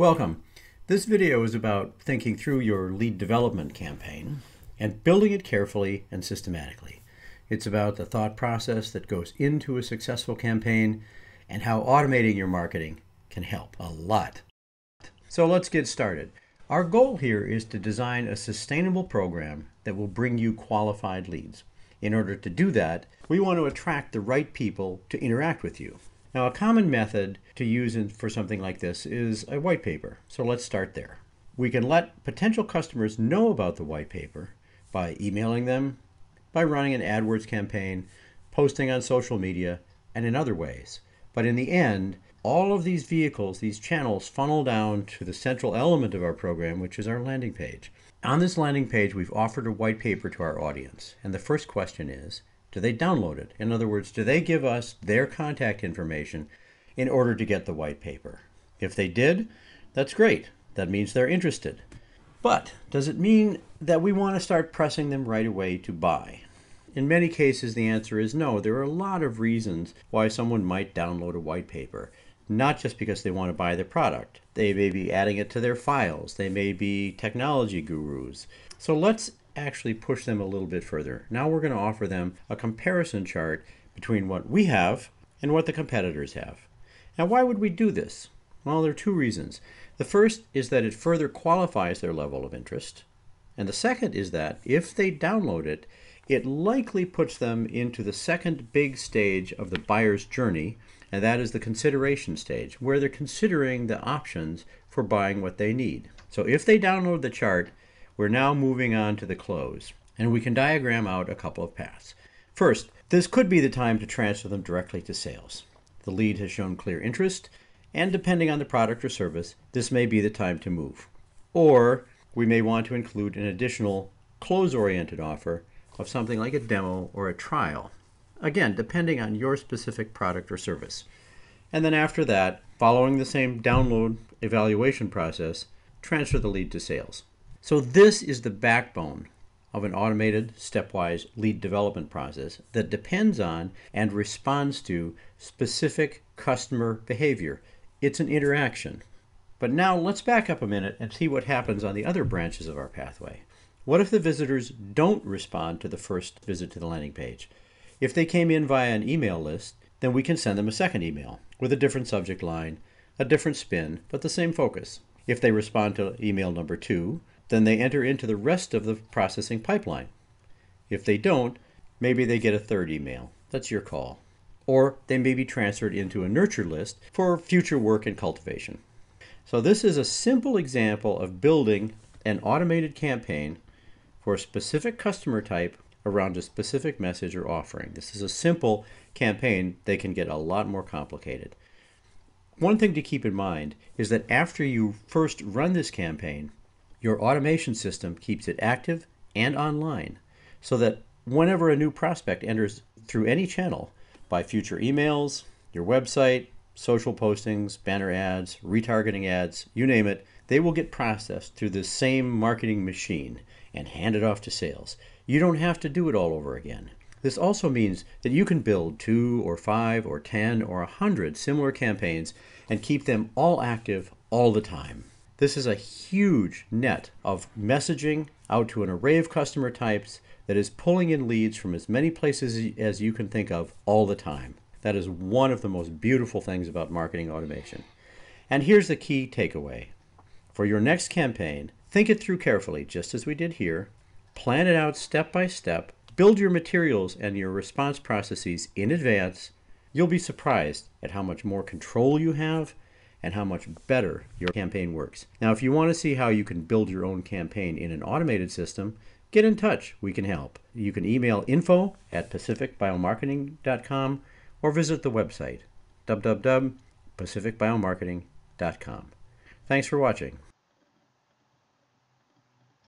Welcome. This video is about thinking through your lead development campaign and building it carefully and systematically. It's about the thought process that goes into a successful campaign and how automating your marketing can help a lot. So let's get started. Our goal here is to design a sustainable program that will bring you qualified leads. In order to do that, we want to attract the right people to interact with you. Now, a common method to use for something like this is a white paper. So let's start there. We can let potential customers know about the white paper by emailing them, by running an AdWords campaign, posting on social media, and in other ways. But in the end, all of these vehicles, these channels, funnel down to the central element of our program, which is our landing page. On this landing page, we've offered a white paper to our audience. And the first question is, do they download it? In other words, do they give us their contact information in order to get the white paper? If they did, that's great. That means they're interested. But does it mean that we want to start pressing them right away to buy? In many cases, the answer is no. There are a lot of reasons why someone might download a white paper. Not just because they want to buy the product. They may be adding it to their files. They may be technology gurus. So let's actually push them a little bit further. Now we're going to offer them a comparison chart between what we have and what the competitors have. Now, why would we do this? Well, there are two reasons. The first is that it further qualifies their level of interest. And the second is that if they download it, it likely puts them into the second big stage of the buyer's journey, and that is the consideration stage, where they're considering the options for buying what they need. So if they download the chart, we're now moving on to the close, and we can diagram out a couple of paths. First, this could be the time to transfer them directly to sales. The lead has shown clear interest, and depending on the product or service, this may be the time to move. Or we may want to include an additional close-oriented offer of something like a demo or a trial. Again, depending on your specific product or service. And then after that, following the same download evaluation process, transfer the lead to sales. So this is the backbone of an automated, stepwise lead development process that depends on and responds to specific customer behavior. It's an interaction. But now let's back up a minute and see what happens on the other branches of our pathway. What if the visitors don't respond to the first visit to the landing page? If they came in via an email list, then we can send them a second email with a different subject line, a different spin, but the same focus. If they respond to email number 2, then they enter into the rest of the processing pipeline. If they don't, maybe they get a third email. That's your call. Or they may be transferred into a nurture list for future work and cultivation. So this is a simple example of building an automated campaign for a specific customer type around a specific message or offering. This is a simple campaign. They can get a lot more complicated. One thing to keep in mind is that after you first run this campaign, your automation system keeps it active and online so that whenever a new prospect enters through any channel, by future emails, your website, social postings, banner ads, retargeting ads, you name it, they will get processed through the same marketing machine and handed off to sales. You don't have to do it all over again. This also means that you can build 2 or 5 or 10 or 100 similar campaigns and keep them all active all the time. This is a huge net of messaging out to an array of customer types that is pulling in leads from as many places as you can think of all the time. That is one of the most beautiful things about marketing automation. And here's the key takeaway. For your next campaign, think it through carefully, just as we did here. Plan it out step by step. Build your materials and your response processes in advance. You'll be surprised at how much more control you have and how much better your campaign works. Now, if you want to see how you can build your own campaign in an automated system, get in touch. We can help. You can email info@pacificbiomarketing.com or visit the website, www.pacificbiomarketing.com. Thanks for watching.